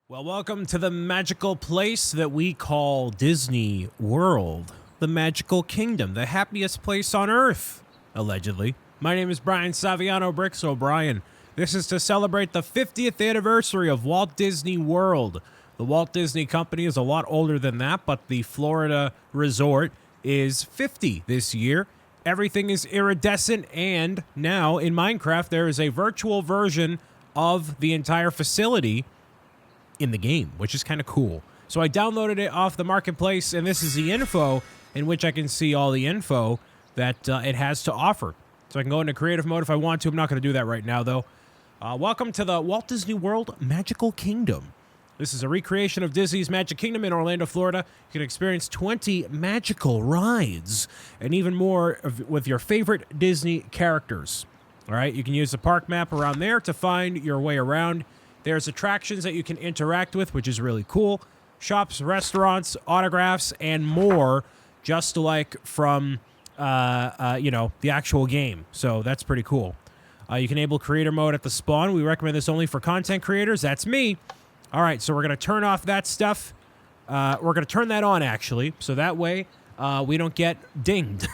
Well, welcome to the magical place that we call Disney World, the magical kingdom, the happiest place on earth, allegedly. My name is Brian Saviano Bricks O'Brien. This is to celebrate the 50th anniversary of Walt Disney World. The Walt Disney Company is a lot older than that, but the Florida resort is 50 this year. Everything is iridescent, and now in Minecraft, there is a virtual version of the entire facility in the game, which is kind of cool. So I downloaded it off the marketplace, and this is the info in which I can see all the info that it has to offer. So I can go into creative mode if I want to. I'm not going to do that right now, though. Welcome to the Walt Disney World Magical Kingdom. This is a recreation of Disney's Magic Kingdom in Orlando, Florida. You can experience 20 magical rides and even more with your favorite Disney characters. All right, you can use the park map around there to find your way around. There's attractions that you can interact with, which is really cool. Shops, restaurants, autographs, and more, just like from, the actual game. So that's pretty cool. You can enable creator mode at the spawn. We recommend this only for content creators. That's me. All right, so we're going to turn off that stuff. We're going to turn that on, actually, so that way we don't get dinged.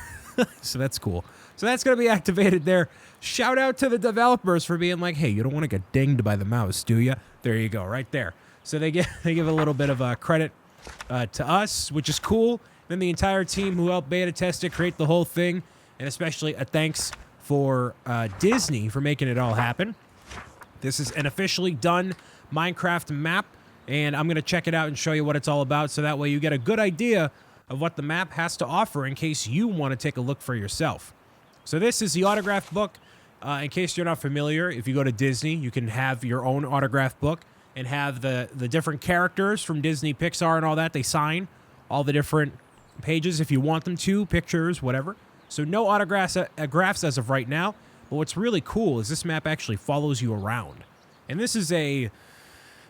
So that's cool. So that's going to be activated there. Shout out to the developers for being like, hey, you don't want to get dinged by the mouse, do you? There you go, right there. So they give a little bit of credit to us, which is cool. Then the entire team who helped beta test it, create the whole thing, and especially a thanks for Disney for making it all happen. This is an officially done Minecraft map, and I'm going to check it out and show you what it's all about, so that way you get a good idea of what the map has to offer in case you want to take a look for yourself. So this is the autograph book. In case you're not familiar, if you go to Disney, you can have your own autograph book and have the different characters from Disney, Pixar, and all that. They sign all the different pages if you want them to, pictures, whatever. So no autographs as of right now. But what's really cool is this map actually follows you around. And this is I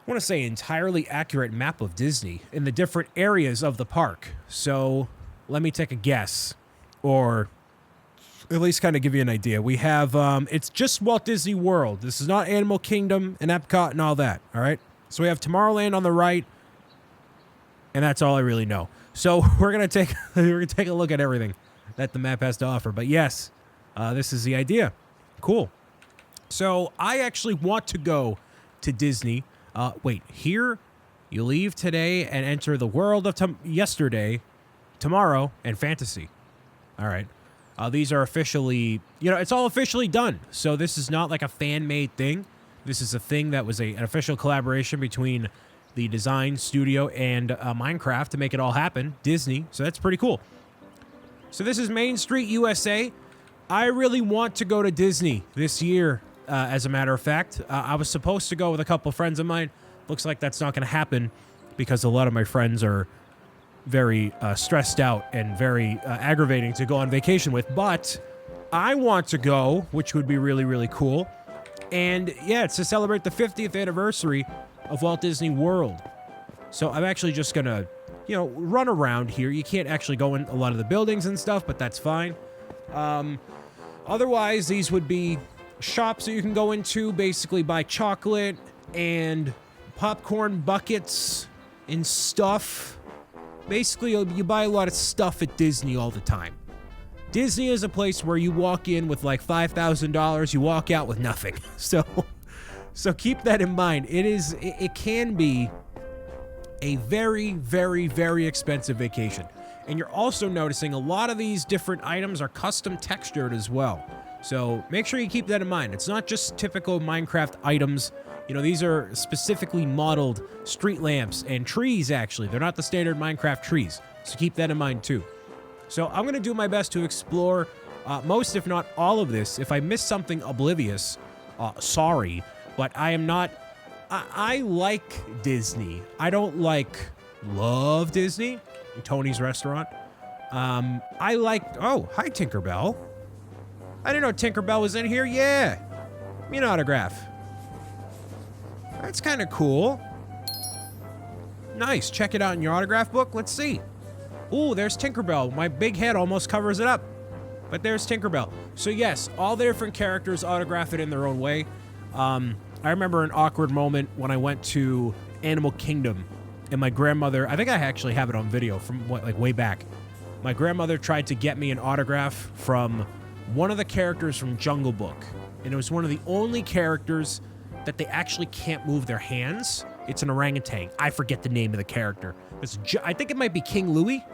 want to say, entirely accurate map of Disney in the different areas of the park. So let me take a guess, or at least kind of give you an idea. We have, it's just Walt Disney World. This is not Animal Kingdom and Epcot and all that, all right? So we have Tomorrowland on the right, and that's all I really know. So we're gonna take a look at everything that the map has to offer. But yes, this is the idea. Cool. So I actually want to go to Disney. Here you leave today and enter the world of yesterday, tomorrow, and fantasy. All right. These are officially, it's all officially done. So this is not like a fan-made thing. This is a thing that was an official collaboration between the design studio and Minecraft to make it all happen. Disney. So that's pretty cool. So this is Main Street, USA. I really want to go to Disney this year, as a matter of fact. I was supposed to go with a couple friends of mine. Looks like that's not going to happen because a lot of my friends are very stressed out and very aggravating to go on vacation with, but I want to go, which would be really, really cool. And yeah, it's to celebrate the 50th anniversary of Walt Disney World. So I'm actually just gonna, run around here. You can't actually go in a lot of the buildings and stuff, but that's fine. Otherwise, these would be shops that you can go into, basically buy chocolate and popcorn buckets and stuff. Basically, you buy a lot of stuff at Disney all the time. Disney is a place where you walk in with like $5,000, you walk out with nothing. So keep that in mind. It can be a very, very, very expensive vacation. And you're also noticing a lot of these different items are custom textured as well. So make sure you keep that in mind. It's not just typical Minecraft items. These are specifically modeled street lamps and trees, actually. They're not the standard Minecraft trees. So keep that in mind, too. So I'm going to do my best to explore most, if not all of this. If I miss something oblivious, sorry. But I am not... I like Disney. I don't love Disney. Tony's Restaurant. I like... Oh, hi, Tinkerbell. I didn't know Tinkerbell was in here. Yeah. Give me an autograph. That's kind of cool. Nice. Check it out in your autograph book. Let's see. Ooh, there's Tinkerbell. My big head almost covers it up. But there's Tinkerbell. So yes, all the different characters autograph it in their own way. I remember an awkward moment when I went to Animal Kingdom. And my grandmother, I think I actually have it on video from like way back. My grandmother tried to get me an autograph from one of the characters from Jungle Book. And it was one of the only characters that they actually can't move their hands. It's an orangutan. I forget the name of the character. I think it might be King Louie.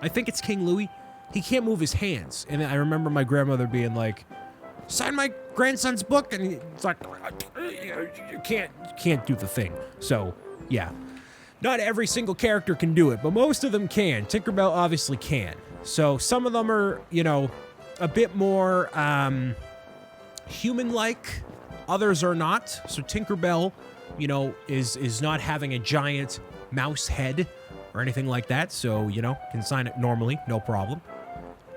I think it's King Louie. He can't move his hands. And I remember my grandmother being like, sign my grandson's book. And it's like, you can't do the thing. So, yeah. Not every single character can do it, but most of them can. Tinkerbell obviously can. So some of them are, you know, a bit more human-like. Others are not. So Tinkerbell, you know, is not having a giant mouse head or anything like that. So, you know, can sign it normally, no problem.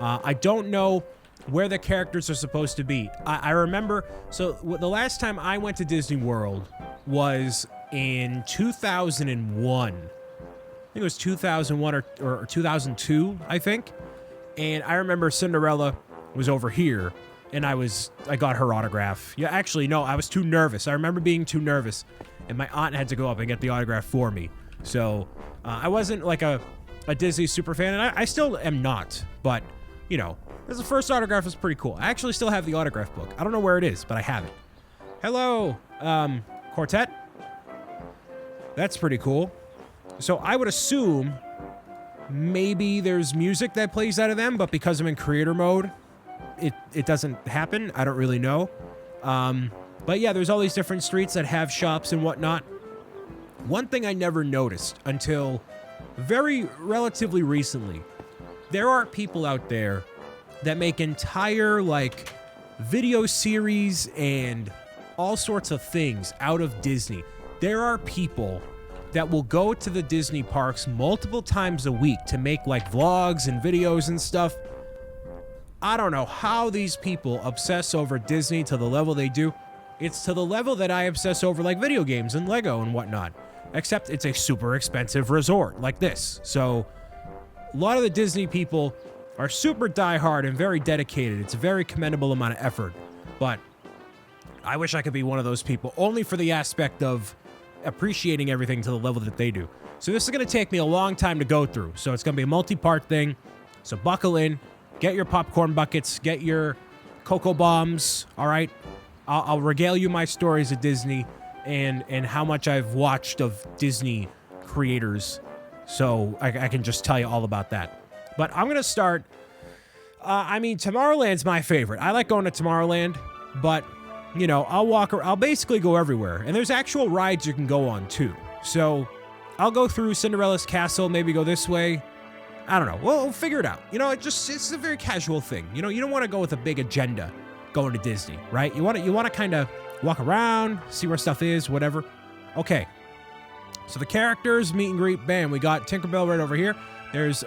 I don't know where the characters are supposed to be. I remember, so the last time I went to Disney World was in 2001. I think it was 2001 or 2002, I think. And I remember Cinderella was over here, and I got her autograph. Yeah, actually, no, I was too nervous. I remember being too nervous, and my aunt had to go up and get the autograph for me. So I wasn't like a Disney super fan, and I still am not. But, you know, the first autograph was pretty cool. I actually still have the autograph book. I don't know where it is, but I have it. Hello, Quartet. That's pretty cool. So I would assume maybe there's music that plays out of them, but because I'm in creator mode, it doesn't happen. I don't really know. But yeah, there's all these different streets that have shops and whatnot. One thing I never noticed until very relatively recently, there are people out there that make entire like video series and all sorts of things out of Disney. There are people that will go to the Disney parks multiple times a week to make like vlogs and videos and stuff. I don't know how these people obsess over Disney to the level they do. It's to the level that I obsess over like video games and Lego and whatnot. Except it's a super expensive resort like this. So a lot of the Disney people are super diehard and very dedicated. It's a very commendable amount of effort. But I wish I could be one of those people, only for the aspect of appreciating everything to the level that they do. So this is going to take me a long time to go through. So it's going to be a multi-part thing. So buckle in, get your popcorn buckets, get your cocoa bombs. All right. I'll regale you my stories of Disney and how much I've watched of Disney creators. So I can just tell you all about that. But I'm going to start. I mean, Tomorrowland's my favorite. I like going to Tomorrowland, but you know, I'll basically go everywhere. And there's actual rides you can go on too. So I'll go through Cinderella's Castle, maybe go this way. I don't know. We'll figure it out. You know, it's a very casual thing. You know, you don't want to go with a big agenda going to Disney, right? You want to kind of walk around, see where stuff is, whatever. Okay. So the characters, meet and greet, bam. We got Tinkerbell right over here. There's,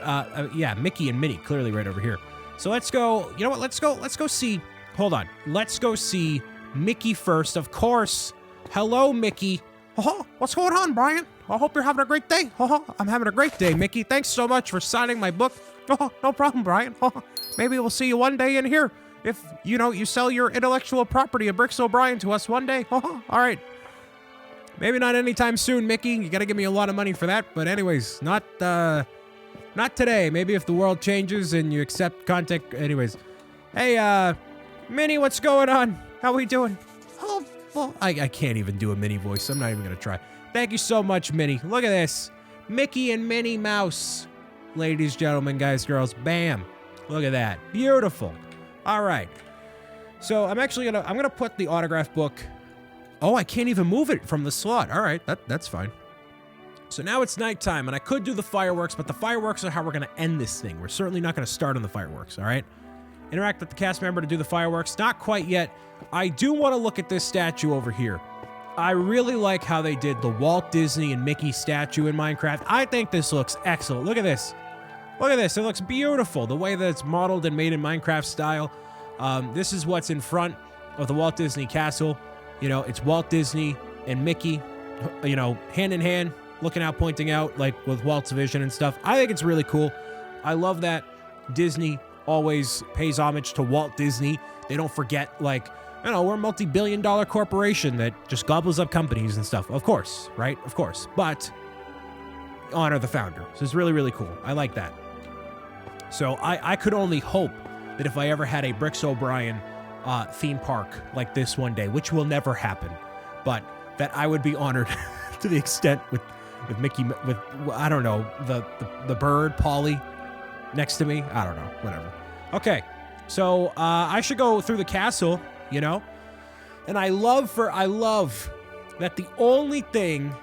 Mickey and Minnie clearly right over here. So let's go, you know what? Let's go see, hold on. Let's go see Mickey first, of course. Hello, Mickey. Oh, what's going on, Brian? I hope you're having a great day. Oh, I'm having a great day, Mickey. Thanks so much for signing my book. Oh, no problem, Brian. Oh, maybe we'll see you one day in here. If, you know, you sell your intellectual property of Bricks O'Brien to us one day. Oh, all right. Maybe not anytime soon, Mickey. You got to give me a lot of money for that. But anyways, not today. Maybe if the world changes and you accept contact. Anyways. Hey, Minnie, what's going on? How we doing? Oh, well, I can't even do a Minnie voice. I'm not even going to try. Thank you so much, Minnie. Look at this. Mickey and Minnie Mouse. Ladies, gentlemen, guys, girls. Bam. Look at that. Beautiful. All right. So I'm actually going to put the autograph book. Oh, I can't even move it from the slot. All right. That's fine. So now it's nighttime, and I could do the fireworks, but the fireworks are how we're going to end this thing. We're certainly not going to start on the fireworks, all right? Interact with the cast member to do the fireworks. Not quite yet. I do want to look at this statue over here. I really like how they did the Walt Disney and Mickey statue in Minecraft. I think this looks excellent. Look at this. Look at this. It looks beautiful. The way that it's modeled and made in Minecraft style. This is what's in front of the Walt Disney Castle. You know, it's Walt Disney and Mickey, you know, hand in hand, looking out, pointing out, like with Walt's vision and stuff. I think it's really cool. I love that Disney always pays homage to Walt Disney. They don't forget, like, You know, we're a multi-billion-dollar corporation that just gobbles up companies and stuff. Of course, right? Of course. But honor the founder. So it's really, really cool. I like that. So I could only hope that if I ever had a Bricks O'Brien theme park like this one day, which will never happen, but that I would be honored to the extent with Mickey, with, I don't know, the bird, Polly, next to me. I don't know, whatever. Okay, so I should go through the castle, you know? And I love that the only thing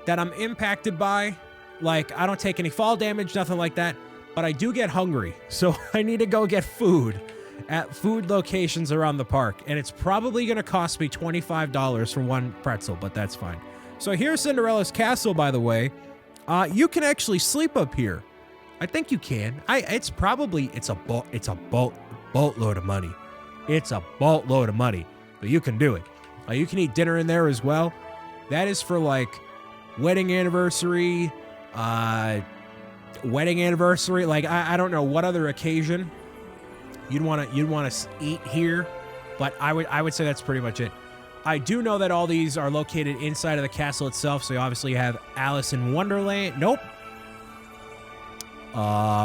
that I'm impacted by, like, I don't take any fall damage, nothing like that, but I do get hungry. So I need to go get food at food locations around the park. And it's probably going to cost me $25 for one pretzel, but that's fine. So here's Cinderella's castle, by the way. You can actually sleep up here. I think you can. It's a boatload of money. It's a boatload of money, but you can do it. You can eat dinner in there as well. That is for like wedding anniversary. Like I don't know what other occasion you'd want to eat here, but I would say that's pretty much it. I do know that all these are located inside of the castle itself, so you obviously have Alice in Wonderland. Nope.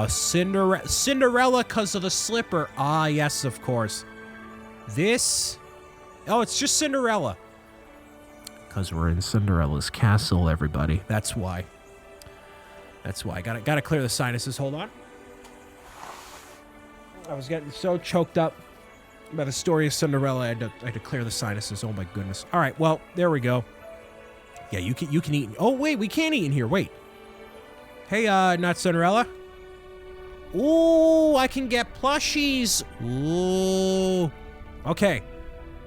Cinderella because of the slipper. Ah, yes, of course. This... Oh, it's just Cinderella. Because we're in Cinderella's castle, everybody. That's why. That's why. Gotta clear the sinuses. Hold on. I was getting so choked up by the story of Cinderella, I had to clear the sinuses. Oh my goodness. All right, well, there we go. Yeah, you can eat. Oh wait, we can't eat in here. Wait. Hey, not Cinderella. Ooh, I can get plushies. Ooh. Okay.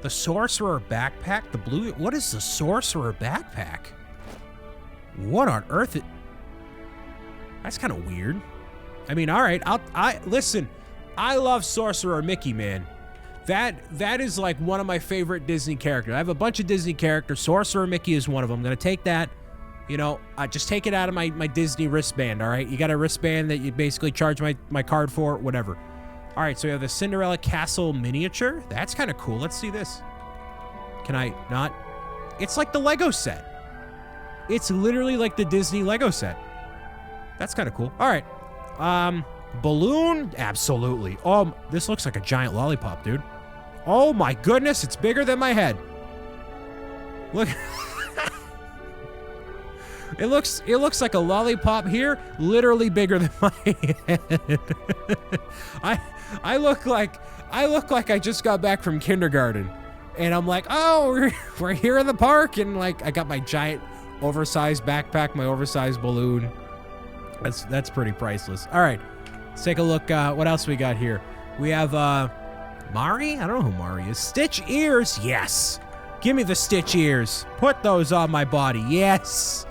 The sorcerer backpack, the blue. What is the sorcerer backpack? What on earth? That's kind of weird. I mean, all right. Listen. I love Sorcerer Mickey, man. That is like one of my favorite Disney characters. I have a bunch of Disney characters. Sorcerer Mickey is one of them. I'm going to take that, you know, just take it out of my Disney wristband, all right? You got a wristband that you basically charge my card for, whatever. All right, so we have the Cinderella Castle miniature. That's kind of cool. Let's see this. Can I not? It's like the Lego set. It's literally like the Disney Lego set. That's kind of cool. All right. Balloon? Absolutely. Oh, this looks like a giant lollipop, dude. Oh my goodness, it's bigger than my head. Look. It looks like a lollipop here, literally bigger than my head. I look like I just got back from kindergarten. And I'm like, "Oh, we're here in the park," and like I got my giant oversized backpack, my oversized balloon. That's pretty priceless. All right. Let's take a look. What else we got here? We have Mari? I don't know who Mari is. Stitch ears. Yes. Give me the Stitch ears. Put those on my body. Yes.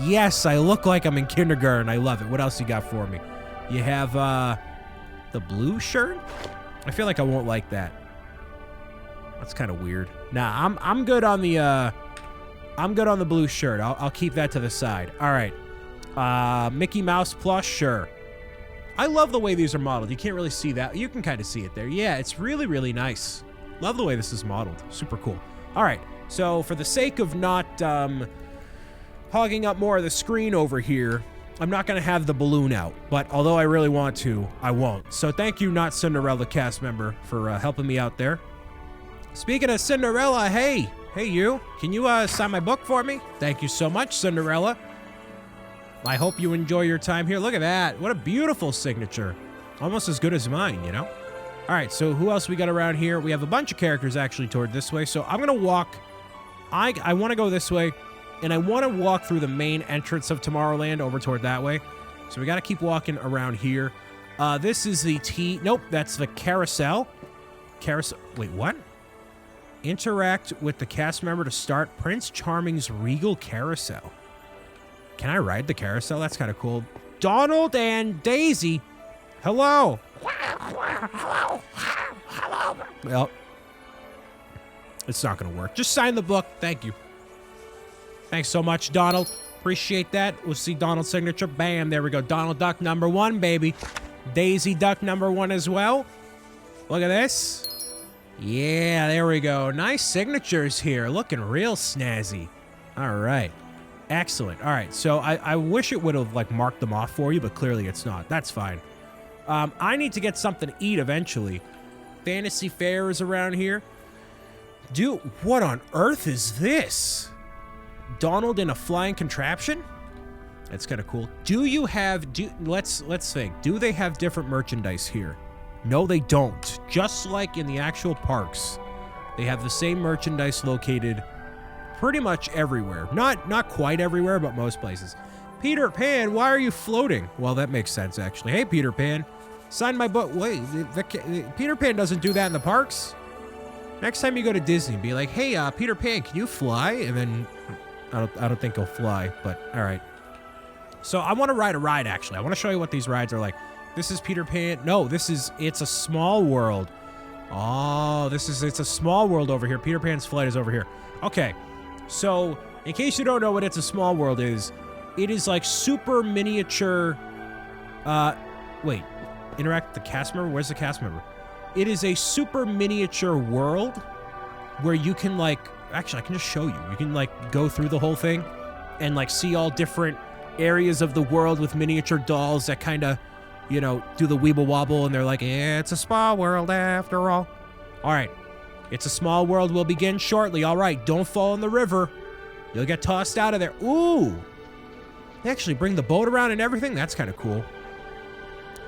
Yes, I look like I'm in kindergarten. I love it. What else you got for me? You have the blue shirt? I feel like I won't like that. That's kind of weird. Nah, I'm good on the blue shirt. I'll keep that to the side. All right. Mickey Mouse plush, sure. I love the way these are modeled. You can't really see that. You can kind of see it there. Yeah, it's really, really nice. Love the way this is modeled. Super cool. All right, so for the sake of not hogging up more of the screen over here, I'm not going to have the balloon out. But although I really want to, I won't. So thank you, Not Cinderella cast member, for helping me out there. Speaking of Cinderella, hey you. Can you sign my book for me? Thank you so much, Cinderella. I hope you enjoy your time here. Look at that. What a beautiful signature. Almost as good as mine, you know? All right, so who else we got around here? We have a bunch of characters actually toward this way. So I'm going to walk. I want to go this way, and I want to walk through the main entrance of Tomorrowland over toward that way. So we got to keep walking around here. This is the Nope, that's the Carousel. Carousel. Wait, what? Interact with the cast member to start Prince Charming's Regal Carousel. Can I ride the carousel? That's kind of cool. Donald and Daisy. Hello. Hello. Well, it's not going to work. Just sign the book. Thank you. Thanks so much, Donald. Appreciate that. We'll see Donald's signature. Bam. There we go. Donald Duck #1, baby. Daisy Duck #1 as well. Look at this. Yeah, there we go. Nice signatures here. Looking real snazzy. All right. Excellent. All right. So I wish it would have like marked them off for you, but clearly it's not. That's fine. I need to get something to eat eventually. Fantasy Fair is around here. Dude, what on earth is this? Donald in a flying contraption? That's kind of cool. Let's think. Do they have different merchandise here? No, they don't. Just like in the actual parks, they have the same merchandise located pretty much everywhere. Not quite everywhere, but most places. Peter Pan, why are you floating? Well, that makes sense, actually. Hey, Peter Pan, sign my book. Wait, Peter Pan doesn't do that in the parks. Next time you go to Disney, be like, hey, Peter Pan, can you fly? And then, I don't think he'll fly, but all right. So I want to ride a ride, actually. I want to show you what these rides are like. This is Peter Pan. No, it's a small world. Oh, it's a small world over here. Peter Pan's flight is over here. Okay, so in case you don't know what It's a Small World is, it is like super miniature. Wait, interact with the cast member? Where's the cast member? It is a super miniature world where you can like, actually I can just show you. You can like go through the whole thing and like see all different areas of the world with miniature dolls that kind of, you know, do the weeble wobble, and they're like, it's a small world after all. All right, It's a Small World will begin shortly. All right, don't fall in the river. You'll get tossed out of there. Ooh, they actually bring the boat around and everything. That's kind of cool.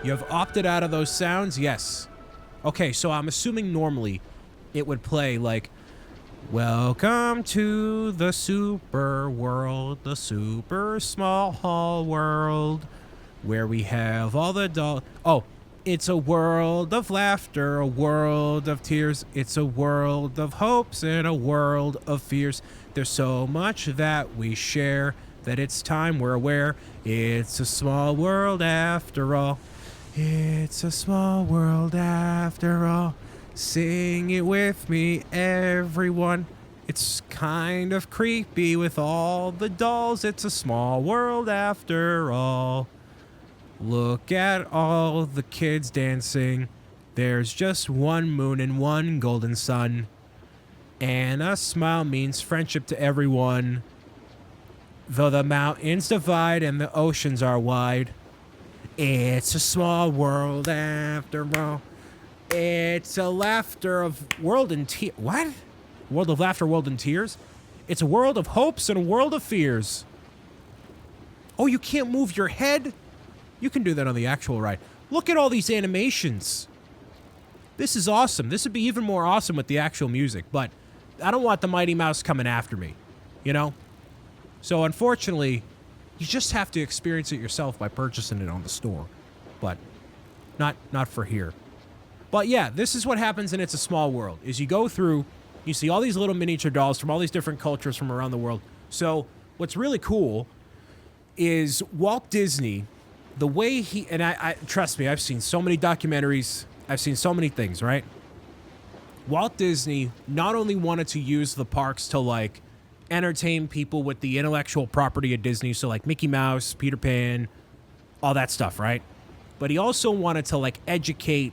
You have opted out of those sounds? Yes. Okay, so I'm assuming normally it would play like, welcome to the super world, the super small world, where we have all the dolls. Oh, it's a world of laughter, a world of tears. It's a world of hopes and a world of fears. There's so much that we share that it's time we're aware. It's a small world after all. It's a small world after all. Sing it with me, everyone. It's kind of creepy with all the dolls. It's a small world after all. Look at all the kids dancing. There's just one moon and one golden sun. And a smile means friendship to everyone. Though the mountains divide and the oceans are wide. It's a small world after all. It's a laughter of world and tears. What? World of laughter, world and tears? It's a world of hopes and a world of fears. Oh, you can't move your head? You can do that on the actual ride. Look at all these animations. This is awesome. This would be even more awesome with the actual music, but I don't want the Mighty Mouse coming after me, you know? So unfortunately, you just have to experience it yourself by purchasing it on the store, but not for here. But yeah, this is what happens in It's a Small World, is you go through, you see all these little miniature dolls from all these different cultures from around the world. So what's really cool is Walt Disney, the way he, and I trust me, I've seen so many documentaries, I've seen so many things, right? Walt Disney not only wanted to use the parks to like entertain people with the intellectual property of Disney, so like Mickey Mouse, Peter Pan, all that stuff, right? But he also wanted to like educate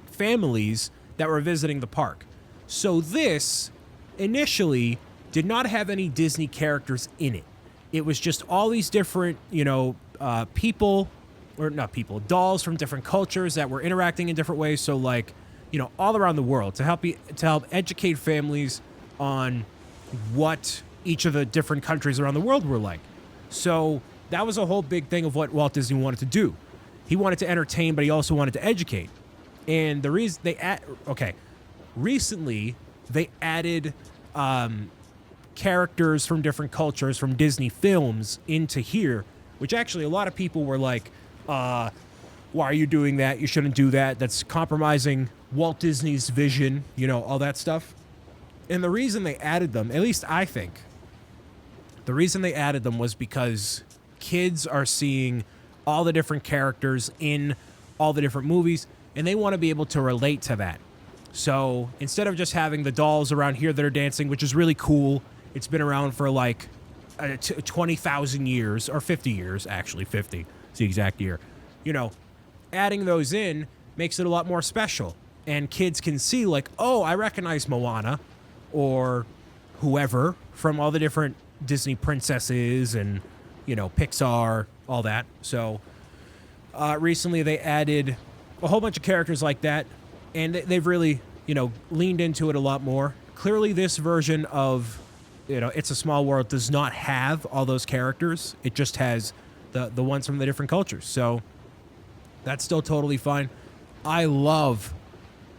families that were visiting the park. So this initially did not have any Disney characters in it. It was just all these different, you know, people, or not people, dolls from different cultures that were interacting in different ways. So like, you know, all around the world to help educate families on what each of the different countries around the world were like. So that was a whole big thing of what Walt Disney wanted to do. He wanted to entertain, but he also wanted to educate. And the reason recently they added characters from different cultures from Disney films into here, which actually a lot of people were like, why are you doing that? You shouldn't do that. That's compromising Walt Disney's vision, you know, all that stuff. And the reason they added them, at least I think, the reason they added them was because kids are seeing all the different characters in all the different movies, and they want to be able to relate to that. So instead of just having the dolls around here that are dancing, which is really cool, it's been around for like 20,000 years, or 50 years, actually 50 is the exact year. You know, adding those in makes it a lot more special. and kids can see like, oh, I recognize Moana or whoever from all the different Disney princesses and, you know, Pixar, all that. So recently they added a whole bunch of characters like that, and they've really, you know, leaned into it a lot more. Clearly this version of, you know, It's a Small World does not have all those characters. It just has the ones from the different cultures. So that's still totally fine. I love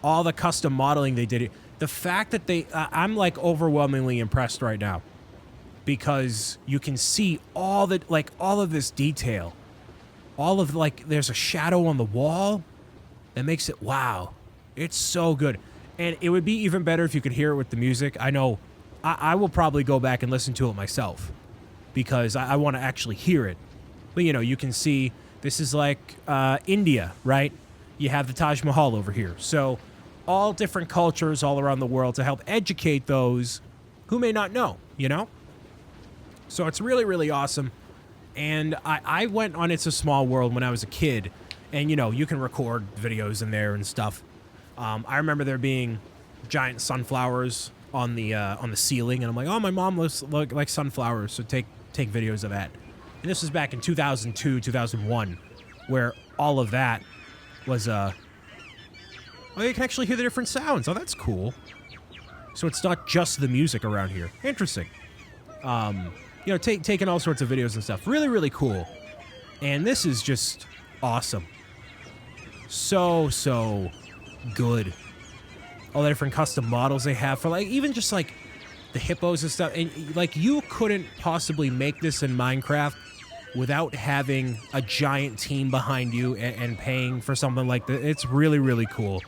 all the custom modeling they did. The fact that I'm like overwhelmingly impressed right now because you can see all of this detail. All of like, there's a shadow on the wall that makes it, wow. It's so good. And it would be even better if you could hear it with the music. I know I will probably go back and listen to it myself because I want to actually hear it. But, you know, you can see this is like India, right? You have the Taj Mahal over here. So all different cultures all around the world to help educate those who may not know, you know? So it's really, really awesome. And I went on It's a Small World when I was a kid. And, you know, you can record videos in there and stuff. I remember there being giant sunflowers on the ceiling. And I'm like, oh, my mom likes sunflowers, so take videos of that. And this was back in 2002, 2001, where all of that was... Oh, you can actually hear the different sounds. Oh, that's cool. So it's not just the music around here. Interesting. You know, taking all sorts of videos and stuff. Really, really cool. And this is just awesome. So good. All the different custom models they have for, like, even just, like, the hippos and stuff. And, like, you couldn't possibly make this in Minecraft without having a giant team behind you and paying for something like that. It's really, really cool.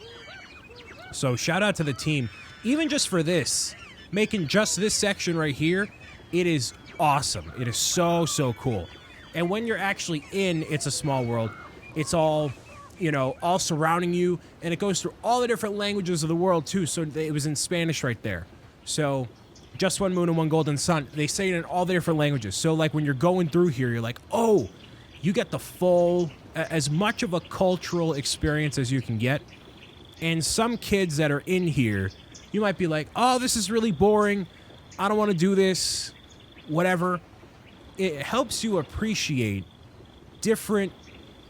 So shout out to the team. Even just for this, making just this section right here, it is awesome. It is so cool. And when you're actually in It's a Small World, it's all, you know, all surrounding you, and it goes through all the different languages of the world too. So it was in Spanish right there. So Just One Moon and One Golden Sun, they say it in all the different languages. So like when you're going through here, you're like, oh, you get the full, as much of a cultural experience as you can get. And some kids that are in here, you might be like, oh, this is really boring. I don't want to do this, whatever. It helps you appreciate different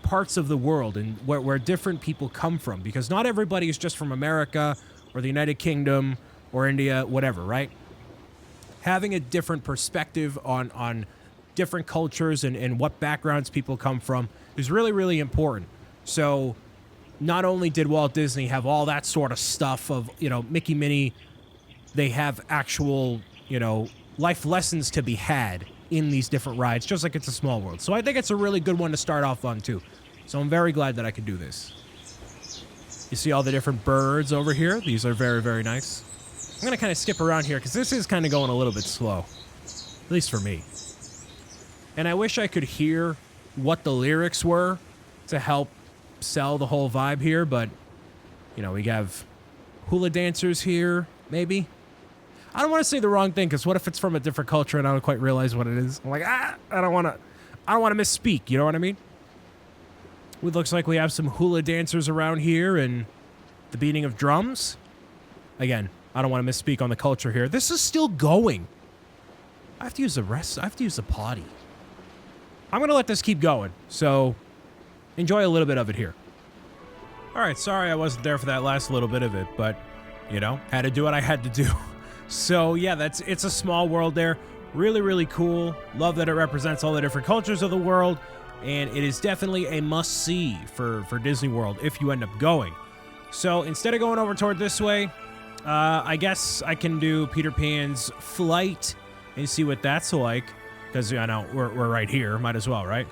parts of the world and where different people come from, because not everybody is just from America or the United Kingdom or India, whatever, right? Having a different perspective on different cultures and what backgrounds people come from is really, really important. So not only did Walt Disney have all that sort of stuff of, you know, Mickey, Minnie, they have actual, you know, life lessons to be had in these different rides, just like It's a Small World. So I think it's a really good one to start off on, too. So I'm very glad that I could do this. You see all the different birds over here? These are very, very nice. I'm going to kind of skip around here because this is kind of going a little bit slow, at least for me. And I wish I could hear what the lyrics were to help sell the whole vibe here, but, you know, we have hula dancers here, maybe. I don't want to say the wrong thing, because what if it's from a different culture and I don't quite realize what it is? I'm like, I don't want to misspeak, you know what I mean? It looks like we have some hula dancers around here and the beating of drums. Again, I don't want to misspeak on the culture here. This is still going. I have to use the potty. I'm going to let this keep going, so enjoy a little bit of it here. All right, sorry I wasn't there for that last little bit of it, but, you know, had to do what I had to do. So, yeah, It's a Small World there. Really, really cool. Love that it represents all the different cultures of the world, and it is definitely a must-see for Disney World if you end up going. So, instead of going over toward this way, I guess I can do Peter Pan's Flight and see what that's like, because, I know, we're right here. Might as well, right?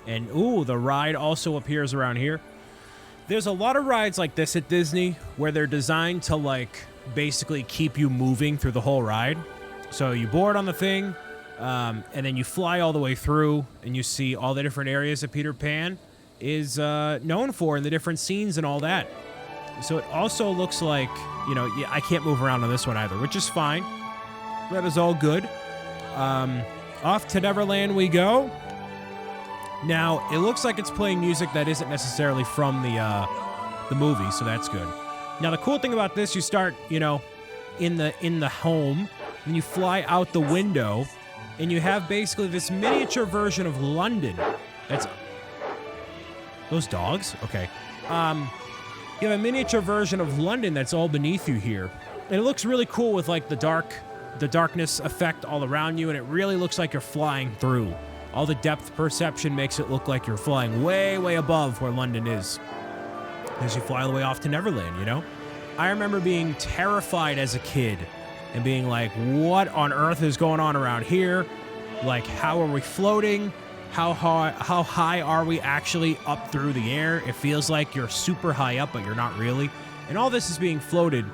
And, ooh, the ride also appears around here. There's a lot of rides like this at Disney where they're designed to, like, basically keep you moving through the whole ride. So you board on the thing, and then you fly all the way through, and you see all the different areas that Peter Pan is known for, and the different scenes and all that. So it also looks like, you know, I can't move around on this one either, which is fine. That is all good. Off to Neverland we go. Now, it looks like it's playing music that isn't necessarily from the movie, so that's good. Now, the cool thing about this, you start, you know, in the home, and you fly out the window, and you have basically this miniature version of London. That's... Those dogs? Okay. You have a miniature version of London that's all beneath you here. And it looks really cool with, like, the darkness effect all around you, and it really looks like you're flying through. All the depth perception makes it look like you're flying way, way above where London is. As you fly all the way off to Neverland, you know? I remember being terrified as a kid and being like, what on earth is going on around here? Like, how are we floating? How high are we actually up through the air? It feels like you're super high up, but you're not really. And all this is being floated,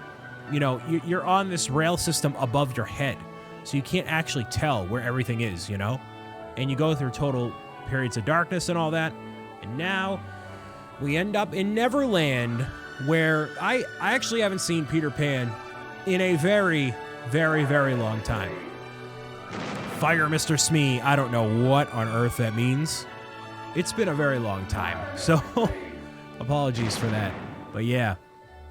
you know, you're on this rail system above your head. So you can't actually tell where everything is, you know? And you go through total periods of darkness and all that. And now we end up in Neverland, where I actually haven't seen Peter Pan in a very, very, very long time. Fire Mr. Smee, I don't know what on earth that means. It's been a very long time, so apologies for that. But yeah,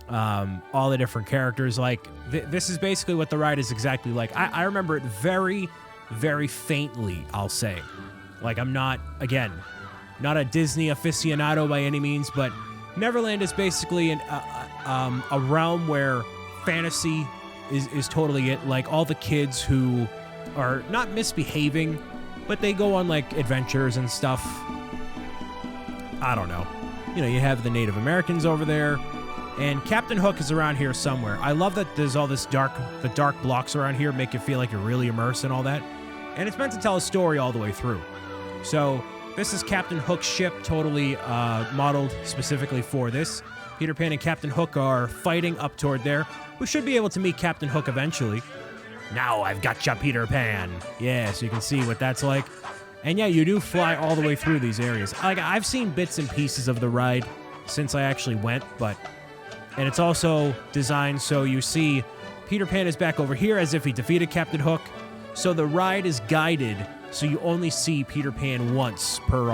all the different characters, like, this is basically what the ride is exactly like. I remember it very, very faintly, I'll say. Like, I'm not, again, not a Disney aficionado by any means, but Neverland is basically a realm where fantasy is totally it. Like, all the kids who are not misbehaving, but they go on, like, adventures and stuff. I don't know. You know, you have the Native Americans over there, and Captain Hook is around here somewhere. I love that there's all this the dark blocks around here make you feel like you're really immersed in all that. And it's meant to tell a story all the way through. So this is Captain Hook's ship, totally modeled specifically for this. Peter Pan and Captain Hook are fighting up toward there. We should be able to meet Captain Hook eventually. Now I've got ya, Peter Pan. Yeah, so you can see what that's like. And yeah, you do fly all the way through these areas. Like, I've seen bits and pieces of the ride since I actually went, and it's also designed so you see Peter Pan is back over here as if he defeated Captain Hook. So the ride is guided, so you only see Peter Pan once per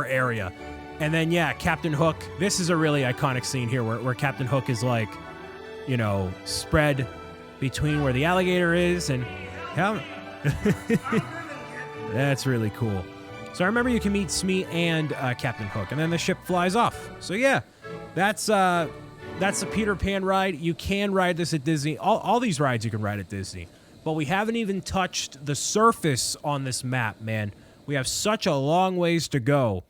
area. And then, yeah, Captain Hook. This is a really iconic scene here where Captain Hook is, like, you know, spread between where the alligator is and how... That's really cool. So I remember you can meet Smee and Captain Hook, and then the ship flies off. So yeah, that's the Peter Pan ride. You can ride this at Disney. All these rides you can ride at Disney. But we haven't even touched the surface on this map, man. We have such a long ways to go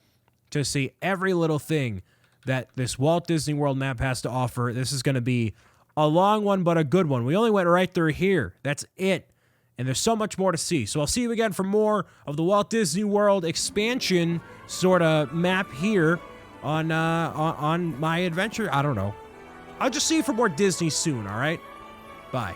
to see every little thing that this Walt Disney World map has to offer. This is going to be a long one, but a good one. We only went right through here. That's it. And there's so much more to see. So I'll see you again for more of the Walt Disney World expansion sort of map here on my adventure. I don't know. I'll just see you for more Disney soon, all right? Bye.